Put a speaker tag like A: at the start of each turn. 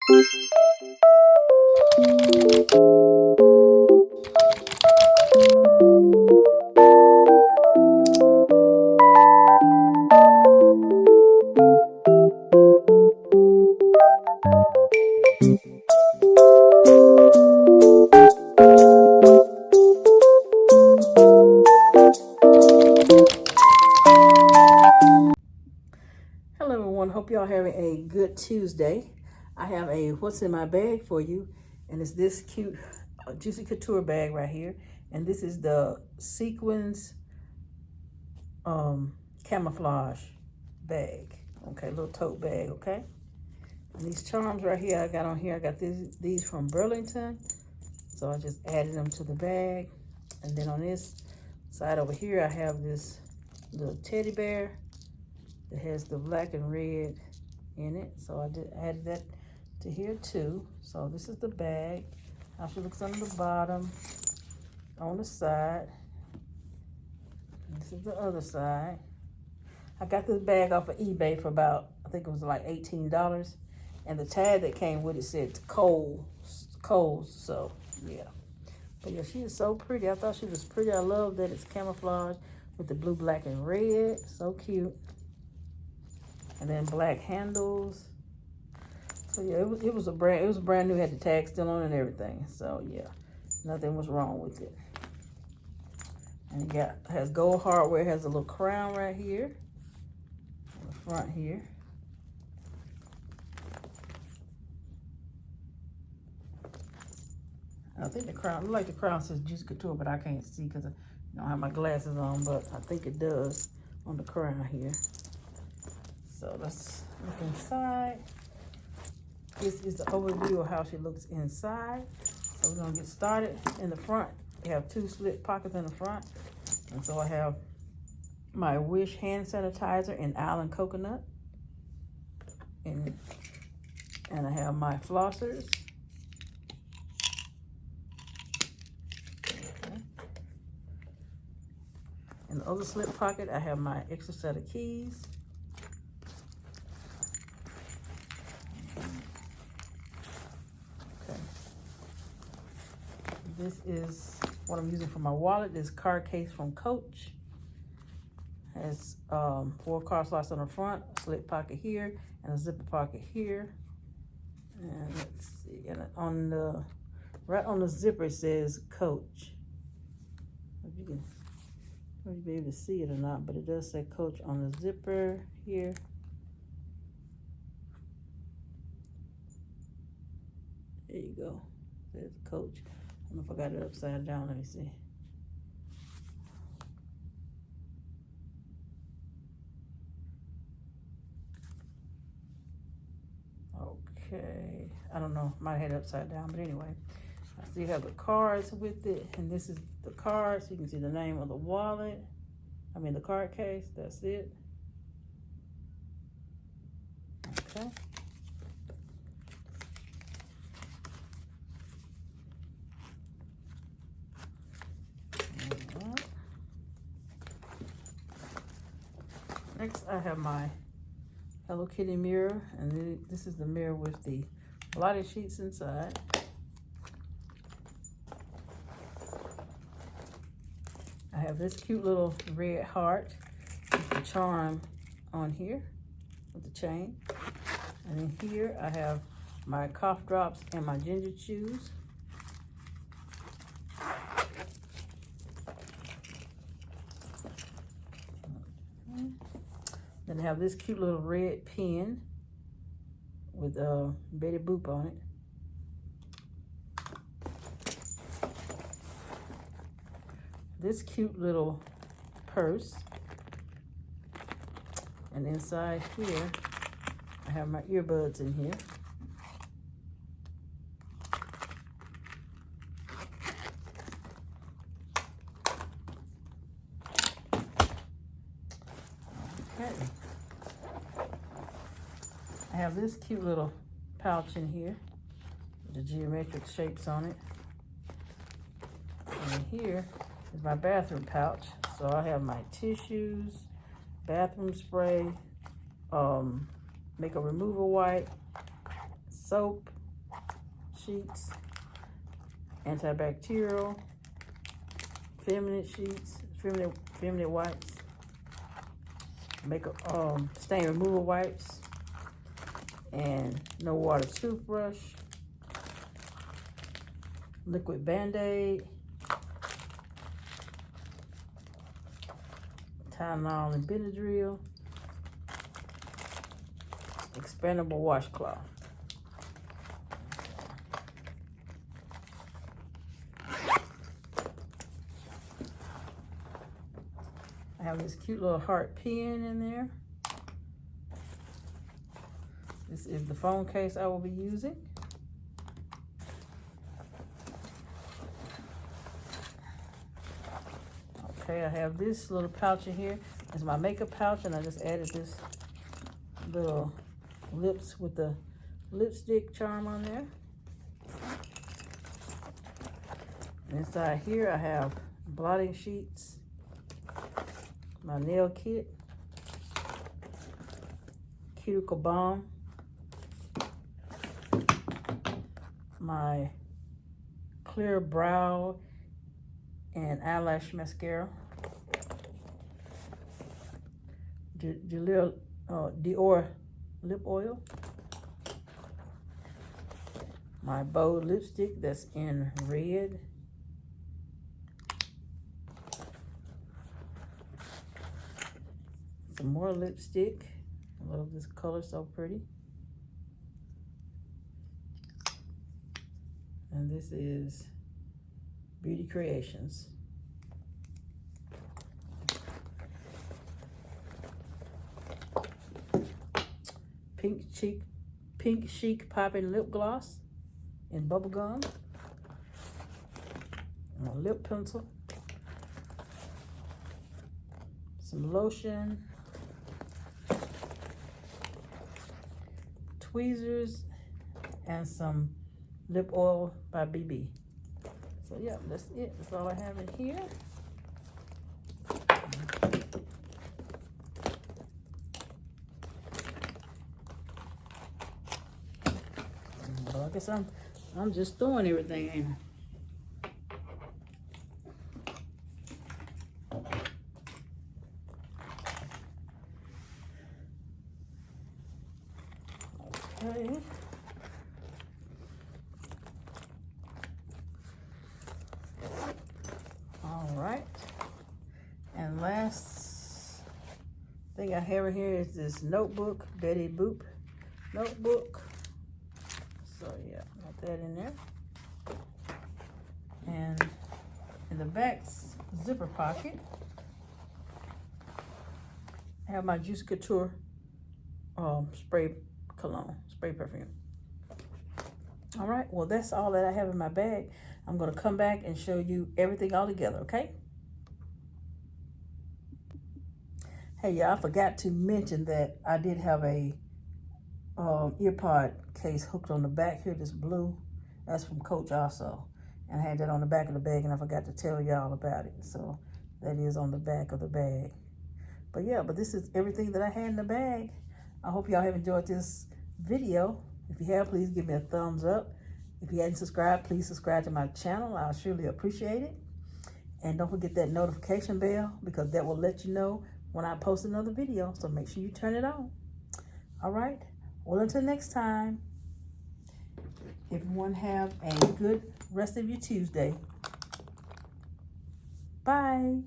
A: Hello everyone, hope y'all having a good Tuesday. I have a what's in my bag for you, and it's this cute Juicy Couture bag right here. And this is the Sequins camouflage bag. Okay, little tote bag, okay? And these charms right here I got on here, I got these from Burlington. So I just added them to the bag. And then on this side over here, I have this little teddy bear that has the black and red in it. So I just added that to here too. So this is the bag. How she looks on the bottom, on the side. This is the other side. I got this bag off of eBay for about, I think it was like $18. And the tag that came with it said Kohl's. So yeah. But yeah, she is so pretty. I thought she was pretty. I love that it's camouflage with the blue, black, and red. So cute. And then black handles. So yeah, it was brand new. Had the tag still on and everything. So yeah, nothing was wrong with it. And it has gold hardware. It has a little crown right here on the front here. I think the crown, look like the crown says Juicy Couture, but I can't see because I don't have my glasses on, but I think it does on the crown here. So let's look inside. This is the overview of how she looks inside. So we're gonna get started. In the front, you have 2 slit pockets in the front. And so I have my Wish hand sanitizer in Island Coconut. And I have my flossers. In the other slip pocket, I have my extra set of keys. Okay. This is what I'm using for my wallet. This card case from Coach. Has 4 card slots on the front, a slip pocket here, and a zipper pocket here. And let's see, and right on the zipper it says Coach. If you can be able to see it or not, but it does say Coach on the zipper here. There you go. It says Coach. I don't know if I got it upside down. Let me see. Okay. I don't know. Might have it upside down, but anyway. I still have the cards with it, and this is the card, so you can see the name of the wallet. I mean the card case. That's it. Okay. Right. Next, I have my Hello Kitty mirror, and this is the mirror with the blotting sheets inside. I have this cute little red heart with the charm on here with the chain. And then here I have my cough drops and my ginger chews. Then I have this cute little red pen with Betty Boop on it. This cute little purse. And inside here, I have my earbuds in here. Okay. I have this cute little pouch in here with the geometric shapes on it. And here is my bathroom pouch. So I have my tissues, bathroom spray, makeup removal wipe, soap, sheets, antibacterial, feminine sheets, feminine wipes, makeup stain removal wipes, and no water toothbrush, liquid Band-Aid, Tylenol and Benadryl, expandable washcloth. I have this cute little heart pen in there. This is the phone case I will be using. Okay, I have this little pouch in here. It's my makeup pouch, and I just added this little lips with the lipstick charm on there. Inside here, I have blotting sheets, my nail kit, cuticle balm, my clear brow and eyelash mascara, Dior lip oil, my bold lipstick that's in red, some more lipstick. I love this color, so pretty. And this is Beauty Creations. Pink Chic Popping Lip Gloss in bubblegum. And a lip pencil. Some lotion. Tweezers. And some lip oil by BB. So yeah, that's it. That's all I have in here. Well, I guess I'm just throwing everything in. Okay. All right. And last thing I have in here is this notebook, Betty Boop notebook. So yeah, got that in there. And in the back zipper pocket, I have my Juice Couture spray cologne, spray perfume. All right, well, that's all that I have in my bag. I'm gonna come back and show you everything all together, okay? Hey, y'all, I forgot to mention that I did have a earpod case hooked on the back here, this blue. That's from Coach also. And I had that on the back of the bag, and I forgot to tell y'all about it. So that is on the back of the bag. But yeah, but this is everything that I had in the bag. I hope y'all have enjoyed this video. If you have, please give me a thumbs up. If you hadn't subscribed, please subscribe to my channel. I'll surely appreciate it. And don't forget that notification bell, because that will let you know when I post another video. So make sure you turn it on. All right. Well, until next time, everyone have a good rest of your Tuesday. Bye.